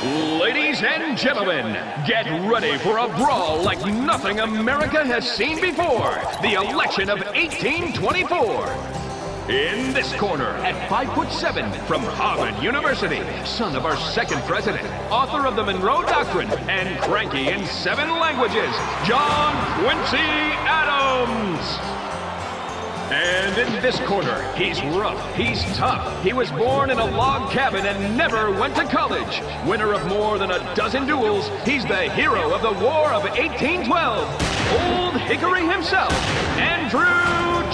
Ladies and gentlemen, get ready for a brawl like nothing America has seen before. The election of 1824. In this corner, at 5'7", from Harvard University, son of our second president, author of the Monroe Doctrine, and cranky in 7 languages, John Quincy Adams. And in this corner, he's rough, he's tough. He was born in a log cabin and never went to college. Winner of more than a dozen duels, he's the hero of the War of 1812. Old Hickory himself, Andrew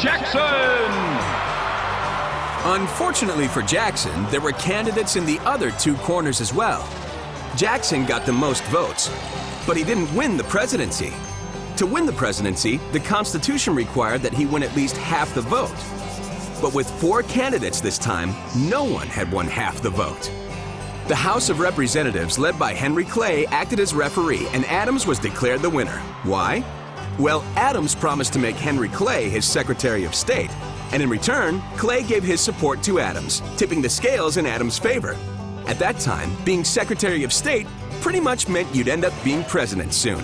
Jackson. Unfortunately for Jackson, there were candidates in the other 2 corners as well. Jackson got the most votes, but he didn't win the presidency. To win the presidency, the Constitution required that he win at least half the vote. But with 4 candidates this time, no one had won half the vote. The House of Representatives, led by Henry Clay, acted as referee, and Adams was declared the winner. Why? Well, Adams promised to make Henry Clay his Secretary of State, and in return, Clay gave his support to Adams, tipping the scales in Adams' favor. At that time, being Secretary of State pretty much meant you'd end up being president soon.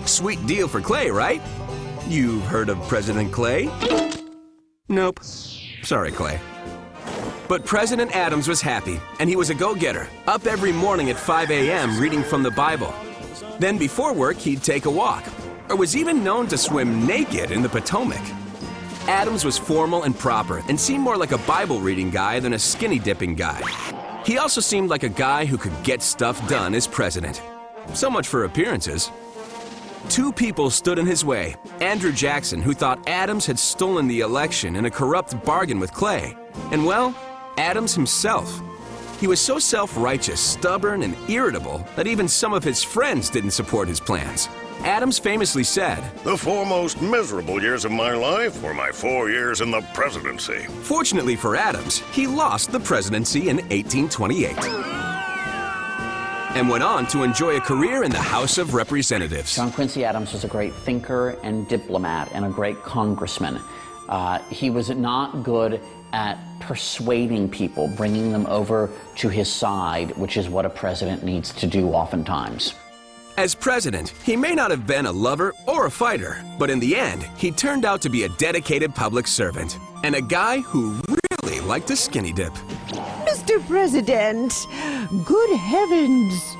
Sweet deal for Clay, right? You've heard of President Clay? Nope. Sorry, Clay. But President Adams was happy, and he was a go-getter, up every morning at 5 a.m. reading from the Bible. Then before work, he'd take a walk, or was even known to swim naked in the Potomac. Adams was formal and proper, and seemed more like a Bible-reading guy than a skinny-dipping guy. He also seemed like a guy who could get stuff done as president. So much for appearances. 2 people stood in his way. Andrew Jackson, who thought Adams had stolen the election in a corrupt bargain with Clay. And well, Adams himself. He was so self-righteous, stubborn, and irritable that even some of his friends didn't support his plans. Adams famously said, "The 4 most miserable years of my life were my 4 years in the presidency." Fortunately for Adams, he lost the presidency in 1828. And went on to enjoy a career in the House of Representatives. John Quincy Adams was a great thinker and diplomat and a great congressman. He was not good at persuading people, bringing them over to his side, which is what a president needs to do oftentimes. As president, he may not have been a lover or a fighter, but in the end, he turned out to be a dedicated public servant and a guy who really liked to skinny dip. Mr. President, good heavens!